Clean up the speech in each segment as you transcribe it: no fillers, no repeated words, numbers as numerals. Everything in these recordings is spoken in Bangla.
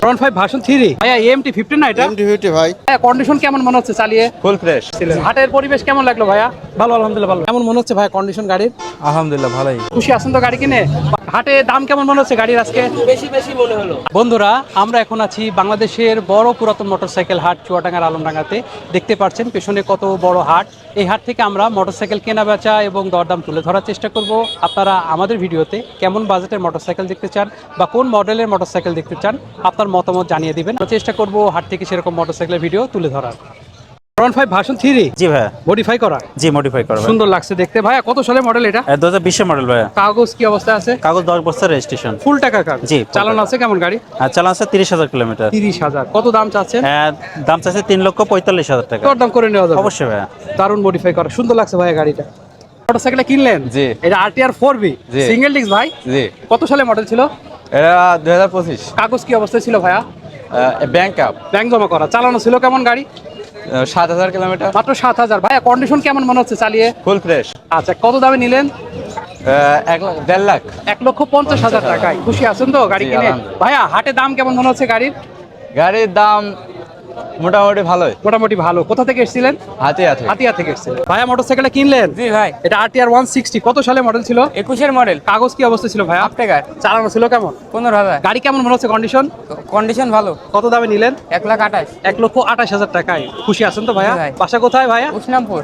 5 ভার্সন 3 ভাইয়া এমটি 15 না এটা? এমটি 50 ভাই। কন্ডিশন কেমন মনে হচ্ছে চালিয়ে? Full fresh. হাটের পরিবেশ কেমন লাগলো ভাইয়া? ভালো, আলহামদুলিল্লাহ ভালো। কেমন মনে হচ্ছে ভাই কন্ডিশন গাড়ির? আলহামদুলিল্লাহ ভালোই। খুশি আছেন তো গাড়ি কিনে? হাটে দাম কেমন মনে হচ্ছে গাড়ির আজকে? বেশি মনে হলো। বন্ধুরা, আমরা এখন আছি বাংলাদেশের বড় পুরাতন মোটরসাইকেল হাট চুয়াডাঙ্গার আলমডাঙ্গাতে। দেখতে পাচ্ছেন পেছনে কত বড় হাট। এই হাট থেকে আমরা মোটরসাইকেল কেনা বেচা এবং দরদাম তুলে ধরার চেষ্টা করব। আপনারা আমাদের ভিডিওতে কেমন বাজেটের মোটরসাইকেল দেখতে চান বা কোন মডেলের মোটরসাইকেল দেখতে চান আপনার মতামত জানিয়ে দিবেন। চেষ্টা করব হাট থেকে সেরকম মোটরসাইকেলের ভিডিও তুলে ধরার। 5 ভার্সন 3 জি ভাই, মডিফাই করা। জি মডিফাই করা। সুন্দর লাগছে দেখতে। ভাইয়া কত সালের মডেল এটা? 2020 মডেল ভাই। কাগজ কি অবস্থা আছে? কাগজ 10 বছর রেজিস্ট্রেশন। ফুল টাকা কাগজ। জি। চালানো আছে কেমন গাড়ি? আর চালান আছে 30,000 কিলোমিটার। 30,000। কত দাম চাচ্ছেন? দাম চাইছে 3,45,000 টাকা। দরদাম করে নেওয়া যাবে? অবশ্যই ভাই। দারুণ মডিফাই করা, সুন্দর লাগছে ভাইয়া গাড়িটা। মোটরসাইকেলটা কিনলেন? জি। এটা আরটিআর 4V সিঙ্গেল ডিস্ক ভাই? জি। কত সালে মডেল ছিল? এটা 2025। কাগজ কি অবস্থায় ছিল ভাইয়া? Bank up. ব্যাংক জমা করা। চালানো ছিল কেমন গাড়ি? 7,000 কিলোমিটার। মাত্র 7,000। ভাইয়া কন্ডিশন কেমন মনে হচ্ছে চালিয়ে? Full fresh. আচ্ছা, কত দামে নিলেন? 1.5 লাখ। 1,50,000 টাকায়। খুশি আছেন তো গাড়ি জি, কিনে? আলহামদুলিল্লাহ। ভাইয়া হাটে দাম কেমন মনে হচ্ছে গাড়ির? গাড়ির দাম মোটামুটি ভালোই। মোটামুটি ভালো। কোথা থেকে এসেছিলেন? হাতিয়া। হাতিয়া থেকে এসেছিলেন। ভাইয়া মোটরসাইকেলটা কিনলেন? জি ভাই, এটা আরটিআর 160। কত সালে মডেল ছিল? 21-এর মডেল। কাগজ কি অবস্থা ছিল ভাইয়া? হাফ টাকার। চালানো ছিল কেমন? 15,000। গাড়ি কেমন মনে হচ্ছে কন্ডিশন? কন্ডিশন ভালো। কত দামে নিলেন? 1,28,000। 1,28,000 টাকায়। খুশি আছেন তো ভাইয়া? জি ভাই। বাসা কোথায় ভাইয়া? উসনামপুর।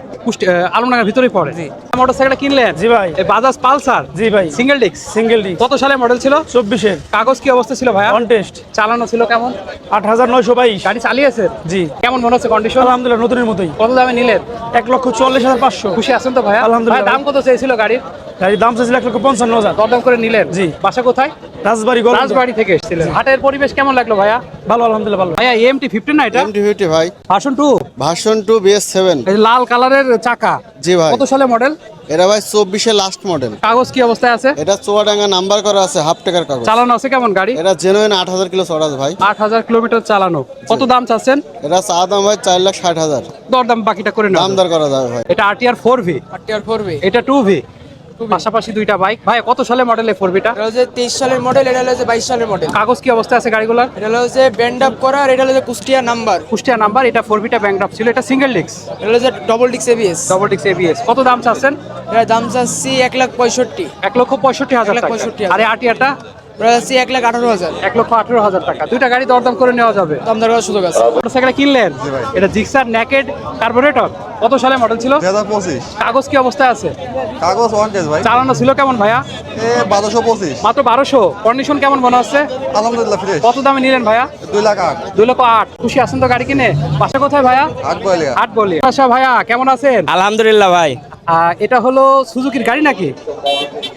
আলমডাঙ্গার ভিতরেই পড়ে। জি। মোটরসাইকেলটা কিনলেন? জি ভাই। এই বাজাজ পালসার? জি ভাই। Single disc. Single disc. কত সালে মডেল ছিল? 24-এর। কাগজ কি অবস্থা ছিল ভাইয়া? কন্টেস্ট। চালানো ছিল কেমন? 8,922। গাড়ি চালিয়েছেন? জি। কেমন মনে হচ্ছে কন্ডিশন? আলহামদুলিল্লাহ নতুনের মতোই। কত দামে নিলেন? 1,44,500। খুশি আছেন তো ভাইয়া? আলহামদুলিল্লাহ। ভাইয়া, দাম কত চেয়েছিল গাড়ির? গাড়ির দাম চাইছিল 1,55,000। দরদাম করে নিলেন? জি। বাসা কোথায়? রাজবাড়ি রাজবাড়ি থেকে এসেছিলেন। হাটের পরিবেশ কেমন লাগলো ভাইয়া? ভালো, আলহামদুলিল্লাহ ভালো। ভাইয়া এমটি 15 না এটা? এমটি 50 ভাই। ভার্সন 2। Version 2 BS7। এই যে লাল কালারের চাকা। জি ভাই। কত সালে মডেল? এটা ভাই 24-এর লাস্ট মডেল। কাগজ কি অবস্থায় আছে? এটা চুয়াডাঙ্গা নাম্বার করা আছে, হাফ টাকার কাগজ। চালানো আছে কেমন গাড়ি? এটা জেনুইন 8,000 কিলো চড়া ভাই। 8,000 কিলোমিটার চালানো। কত দাম চাচ্ছেন? এটা চা দাম ভাই 4,60,000। দরদাম বাকিটা করে নাও। দাম দর করা যাবে ভাই। এটা আরটিআর 4V, আরটিআর 4V। এটা 2V, পাশাপাশি দুইটা বাইক। ভাই কত সালে মডেল 4Vটা? এটা হচ্ছে 23 সালের মডেল, এটা হচ্ছে 22 সালের মডেল। কাগজ কি অবস্থায় আছে গাড়িগুলোর? এটা হচ্ছে ব্যান্ড আপ করা, আর এটা হচ্ছে কুষ্টিয়া নাম্বার। কুষ্টিয়া নাম্বার। এটা 4Vটা ব্যাংকড্রাফট ছিল। এটা সিঙ্গেল ডিস্ক, এটা হচ্ছে ডবল ডিক্স এবিএস। Double disc ABS. কত দাম চাচ্ছেন? এটার দাম চাচ্ছি 1,65,000। 1,65,000 টাকা। 1,65,000 আরে আরটিআরটা? এটা হচ্ছে 1,18,000। 1,18,000 টাকা। দুইটা গাড়ি দরদাম করে নেওয়া যাবে। দাম দর করার সুযোগ আছে। মোটরসাইকেল কিনলেন? এটা জিক্সার নেকেড কার্বোরেটর। কত সালে মডেল ছিল? 2025। কাগজ কি অবস্থায় আছে? কাগজ ওয়ান টেস্ট ভাই। চালানো ছিল কেমন ভাইয়া? 1225। মাত্র 1200। কন্ডিশন কেমন মনে হচ্ছে? আলহামদুলিল্লাহ ফ্রেশ। কত দামে নিলেন ভাইয়া? 2,08,000। 2,08,000। খুশি আছেন তো গাড়ি কিনে? বাসা কোথায় ভাইয়া? আটবলিয়া। হাট বলি। আচ্ছা ভাইয়া, কেমন আছেন? আলহামদুলিল্লাহ ভাই। এটা হলো সুজুকির গাড়ি নাকি?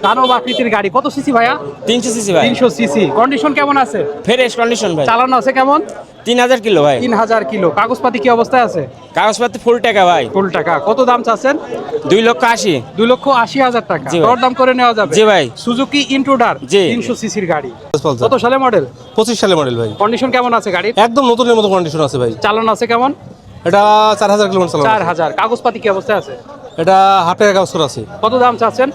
দানব আকৃতির গাড়ি। কত সিসি ভাইয়া? 300 সিসি ভাই। 300 সিসি। কন্ডিশন কেমন আছে? ফ্রেশ কন্ডিশন ভাই। চালানো আছে কেমন? 3,000 কিলো ভাই। 3,000 কিলো। কাগজপাতি কি অবস্থায় আছে? কাগজপত্র ফুল টাকা ভাই। ফুল টাকা। কত দাম চাচ্ছেন? 2,80,000। 2,80,000 টাকা। জি ভাই। দরদাম করে নেওয়া যাবে? জি ভাই। সুজুকি ইন্ট্রুডার জি। 300 সিসির গাড়ি। কত সালে মডেল? 25 সালের মডেল ভাই। কন্ডিশন কেমন আছে গাড়ির? একদম নতুনের মতো কন্ডিশন আছে ভাই। চালানো আছে কেমন? এটা 4,000 কিলোমিটার চালানো। 4,000। কাগজপাতি কি অবস্থায় আছে? এটা হাফ টাকা কাগজ করা আছে। কত দাম চাচ্ছেন?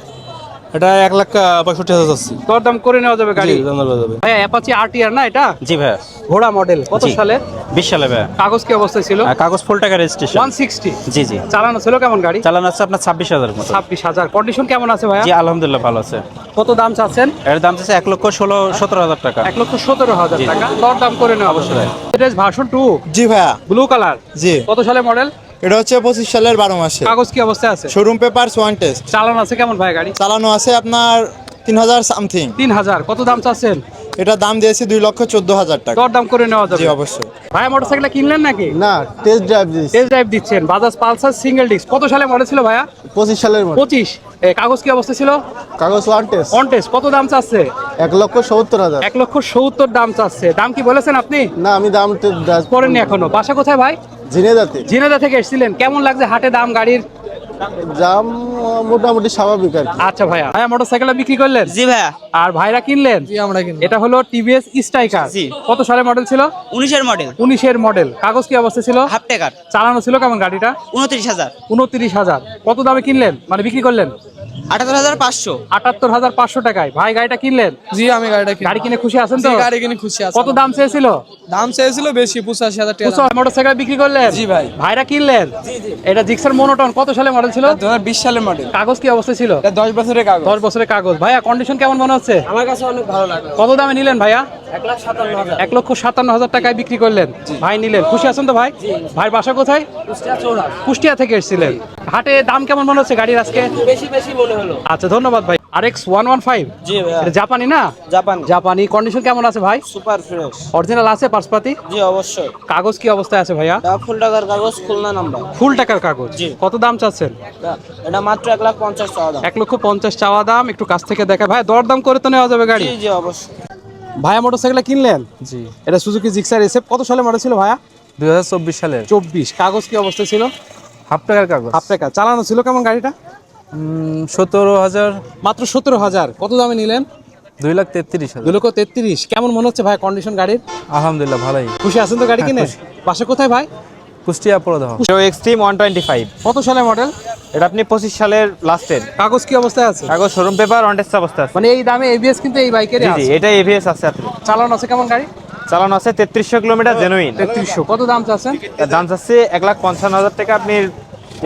এটা 1,65,000 আছে। দরদাম করে নেওয়া যাবে গাড়ি? জি, দাম দর করা যাবে। ভাইয়া অ্যাপাচি আরটিআর না এটা? জি ভাই। ঘোড়া মডেল। কত জি। সালে? 20 সালে ভাই। কাগজ কি অবস্থায় ছিল? কাগজ ফুল টাকা রেজিস্ট্রেশন। 160। জি জি। চালানো ছিল কেমন গাড়ি? চালানো আছে আপনার 26,000 মতো। 26,000। কন্ডিশন কেমন আছে ভাইয়া? জি আলহামদুলিল্লাহ ভালো আছে। কত দাম চাচ্ছেন? এর দাম আছে 1,17,000 টাকা। 1,17,000 জি। টাকা। দরদাম করে নেওয়া অবশ্যই ভাই। এটা ভার্সন 2, জি ভাইয়া। Blue colour. জি। কত সালে মডেল? এটা হচ্ছে 25 সালের 12 মাসে। কাগজ কি অবস্থায় আছে? Showroom papers one test. চালানো আছে কেমন ভাই গাড়ি? চালানো আছে আপনার 3,000 সামথিং। 3,000। কত দাম চাচ্ছেন? এটা দাম দিয়েছি 2,14,000 টাকা। দরদাম করে নেওয়া যাবে? জি অবশ্যই। ভাইয়া মোটরসাইকেল কিনলেন নাকি? না, টেস্ট ড্রাইভ দিস। টেস্ট ড্রাইভ দিচ্ছেন। Bajaj Pulsar single disc. কত সালে মডেল ছিল ভাইয়া? 25 সালের মডেল। 25। কাগজ কি অবস্থা ছিল? কাগজ ওয়ান টেস্ট। On test. কত দাম চাচ্ছে? 1,70,000। 1,70,000 দাম চাচ্ছে। দাম কি বলেছেন আপনি? না, আমি দাম করেননি এখনো। বাসা কোথায় ভাই? ঝিনেদাতে। ঝিনাইদহ থেকে এসেছিলেন। কেমন লাগছে হাটে দাম গাড়ির? দাম মোটামুটি স্বাভাবিক আর কি। আচ্ছা ভাইয়া, ভাইয়া মোটরসাইকেল বিক্রি করলেন? জি ভাইয়া। আর ভাইরা কিনলেন? জি আমরা কিনবো। এটা হলো টিভিএস স্ট্রাইকার। জি। কত সালে মডেল ছিল? 19-এর মডেল। 19-এর মডেল। কাগজ কি অবস্থা ছিল? হাফ টাকার। চালানো ছিল কেমন গাড়িটা? 29,000। 29,000। কত দামে কিনলেন, মানে বিক্রি করলেন? 78,500। 78,500 টাকায় ভাই গাড়িটা কিনলেন? জি আমি গাড়িটা কিনি। গাড়ি কিনে খুশি আছেন তো? জি, গাড়ি কিনে খুশি আছি। কত দাম চেয়েছিল? দাম চেয়েছিল বেশি 85,000 টাকা। মোটরসাইকেল বিক্রি করলেন? জি ভাই। ভাইরা কিনলেন? এটা জিক্সার মনোটন কত সালে মডেল ছিল? 2020 সালের মডেল। কাগজ কি অবস্থা ছিল? এটা 10 বছরের কাগজ। 10 বছরের কাগজ। ভাইয়া কন্ডিশন কেমন মনে হচ্ছে? আমার কাছে অনেক ভালো লাগলো। কত দামে নিলেন ভাইয়া? 1,57,000। 1,57,000 টাকায় বিক্রি করলেন। ভাই নিলেন, খুশি আছেন তো ভাই? ভাইয়ের বাসা কোথায়? কুষ্টিয়া থেকে এসেছিলেন। হাটে দাম কেমন মনে হচ্ছে গাড়ির আজকে? বেশি মনে হলো। আচ্ছা ধন্যবাদ ভাই। RX 115 জি ভাইয়া। এটা জাপানি না? জাপানি কন্ডিশন কেমন আছে ভাই? Super fresh. অরিজিনাল আছে পার্সপাতি? জি অবশ্যই। কাগজ কি অবস্থায় আছে ভাইয়া? ফুল টাকার কাগজ, খুলনা নাম্বার। ফুল টাকার কাগজ। জি। কত দাম চাচ্ছেন? এটা মাত্র 1,50,000 চাওয়া দাম। 1,50,000 চাওয়া দাম। একটু কাছ থেকে দেখা ভাই, দরদাম করে তো নেওয়া যাবে গাড়ি। জি অবশ্যই। ভাইয়া মোটরসাইকেল কিনলেন? জি। এটা সুজুকি জিক্সার SF কত সালে মডেল ছিল ভাইয়া? 2024 সালের 24। কাগজ কি অবস্থা ছিল? হাফ টাকার কাগজ। হাফ টাকা। চালানো ছিল কেমন গাড়িটা? 17,000। মাত্র 17,000। কত দামে নিলেন? 2,33,000। 2,33,000। কেমন মনে হচ্ছে ভাই কন্ডিশন গাড়ির? আলহামদুলিল্লাহ ভালোই। খুশি আছেন তো গাড়ি কিনে? বাসা কোথায় ভাই? কুষ্টিয়া পড়া হিরো এক্সট্রিম 125। কত সালে মডেল? এটা আপনি 25 সালের লাস্টের। কাগজ কি অবস্থায় আছে? কাগজ শোরুম পেপার অন টেস্ট অবস্থা আছে। মানে এই দামে ABS কিন্তু এই বাইকেরই জি জি, আছে। এটা এভিএস আছে আপনি। চালানো আছে কেমন গাড়ি? চালানো আছে 3300 কিলোমিটার জেনুইন। 3300। কত দাম চাচ্ছেন? এর দাম চাচ্ছে 1,55,000 টাকা। আপনি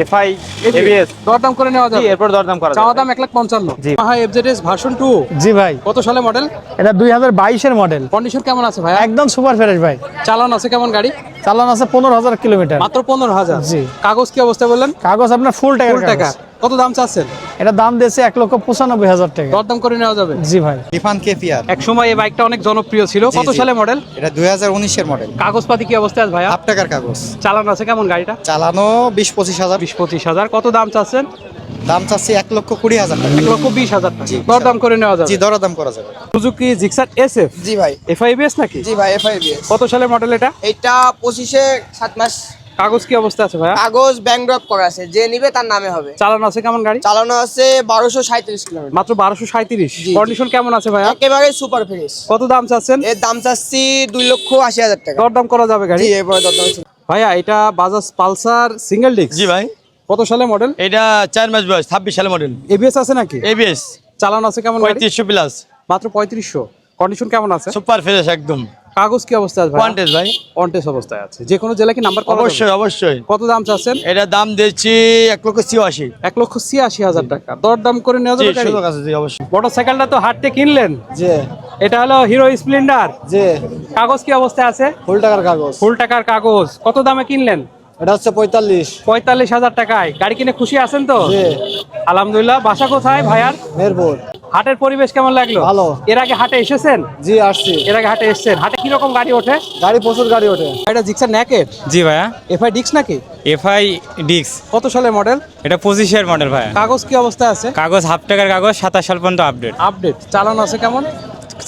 এফআই এভিএস। দরদাম করে নেওয়া জি, যাবে। এরপর দরদাম করা চাওয়া যাবে। দাম 1,55,000। জি। মাহা FZS ভার্সন 2 জি ভাই, কত সালে মডেল? এটা 2022-এর মডেল। কন্ডিশন কেমন আছে ভাই? একদম সুপার ফ্রেশ ভাই। চালানো আছে কেমন গাড়ি? চালানো আছে 15,000 কিলোমিটার। মাত্র 15,000। জি। কাগজ কি অবস্থা বললেন? কাগজ আপনার ফুল টাকার ফুল টাকা। কাগজ। কত দাম চাচ্ছেন? এটা দাম দিয়েছে 1,95,000 টাকা। দরদাম করে নেওয়া যাবে। জি ভাই। ইরফান কেপিআর। এক সময় এই বাইকটা অনেক জনপ্রিয় ছিল। জি, কত জি। সালে মডেল? এটা 2019-এর মডেল। কাগজপাতি কি অবস্থায় আছে ভাইয়া? হাফ টাকার কাগজ। চালানো আছে কেমন গাড়িটা? চালানো 20-25,000। 20-25,000। কত দাম চাচ্ছেন? দাম চাচ্ছি 1,20,000 টাকা। 1,20,000 টাকা। দরদাম করে নেওয়া যাবে। জি, দরদাম করা যাবে। সুজুকি জিক্সার SF জি ভাই। FIBS নাকি? জি ভাই এফআইবিএস। কত সালের মডেল এটা? এটা 25-এ 7 মাস। কাগজ কি অবস্থা আছে ভাইয়া? কাগজ ব্যাংক ড্রপ করা আছে, যে নিবে তার নামে হবে। চালানো আছে কেমন গাড়ি? চালানো আছে 1237 কিলোমিটার। মাত্র 1237। কন্ডিশন কেমন আছে ভাইয়া? একেবারে সুপার ফ্রেশ। কত দাম চাচ্ছেন? এর দাম চাচ্ছি 2,80,000 টাকা। দরদাম করা যাবে গাড়ি। জি এরপরে দরদাম হচ্ছে। ভাইয়া এটা বাজাজ পালসার সিঙ্গেল ডিস্ক। জি ভাই, কত সালে মডেল? এটা 4 মাস বয়স, 26 সালের মডেল। ABS আছে নাকি? এবিএস চালানো আছে কেমন গাড়ি? 3500 প্লাস। মাত্র 3500। কন্ডিশন কেমন আছে? সুপার ফ্রেশ একদম। কাগজ কি অবস্থায় আছে ভাই? কোয়ান্টেস ভাই। অনটেস অবস্থায় আছে। যে কোনো জেলা কি নাম্বার করা যাবে? অবশ্যই অবশ্যই। কত দাম চাচ্ছেন? এটা দাম দিচ্ছি 1,80,000। 1,86,000 টাকা। দরদাম করে নেওয়া জি, যাবে গাড়ি? সুযোগ আছে, জি অবশ্যই। মোটরসাইকেলটা তো হাঁটতে কিনলেন। জি এটা হলো হিরো স্প্লেন্ডার। জি, কাগজ কি অবস্থায় আছে? ফুল টাকার কাগজ। ফুল টাকার কাগজ। কত দামে কিনলেন? এটা হচ্ছে 45। 45,000 টাকায়। গাড়ি কিনে খুশি আছেন তো? জি। আলহামদুলিল্লাহ। বাসা কোথায় ভাইয়ার? মেরপুর। হাটের পরিবেশ কেমন লাগলো? ভালো। এর আগে হাটে এসেছেন? জি আসছি। এর আগে হাটে এসেছেন। হাটে কি রকম গাড়ি ওঠে? গাড়ি প্রচুর গাড়ি ওঠে। এটা জিক্সার নেকেট জি ভাইয়া। FI ডিস্ক নাকি? এফআই ডিক্স। কত সালের মডেল? এটা 25-এর মডেল ভাইয়া। কাগজ কি অবস্থায় আছে? কাগজ হাফ টাকার কাগজ, 27 সাল পর্যন্ত আপডেট। আপডেট। চালানো আছে কেমন?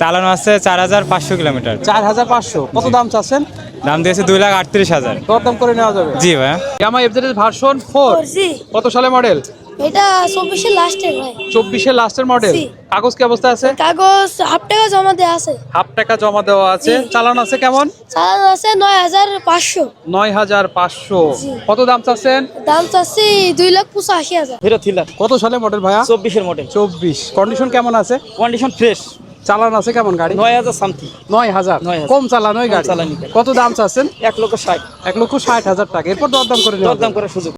চালানো আছে 4,500 কিলোমিটার। 4,500। কত দাম চাচ্ছেন? দাম দিয়েছে 2,38,000। দরদাম করে নেওয়া যাবে। জি ভাইয়া। ইয়ামা FZS ভার্সন 4 জি কত সালে মডেল? এটা 24-এর লাস্টের ভাই। 24-এর লাস্টের মডেল। জি। কাগজ কি অবস্থায় আছে? কাগজ হাফ টাকা জমা দেওয়া আছে। হাফ টাকা জমা দেওয়া আছে। জি। চালানো আছে কেমন? চালানো আছে 9,500। 9,500। জি। কত দাম চাচ্ছেন? দাম চাচ্ছি 2,85,000। হিরো থ্রিলার কত সালে মডেল ভাইয়া? 24-এর মডেল। 24। কন্ডিশন কেমন আছে? Condition fresh. চালানো আছে কেমন গাড়ি? 9,000 সামথিং। 9,000। কম চালানোই গাড়ি। চালানি গাড়ি। কত দাম চাচ্ছেন? 1,60,000। 1,60,000 টাকা। এরপর দরদাম করে নেওয়া দরদাম যাবে। করার সুযোগ।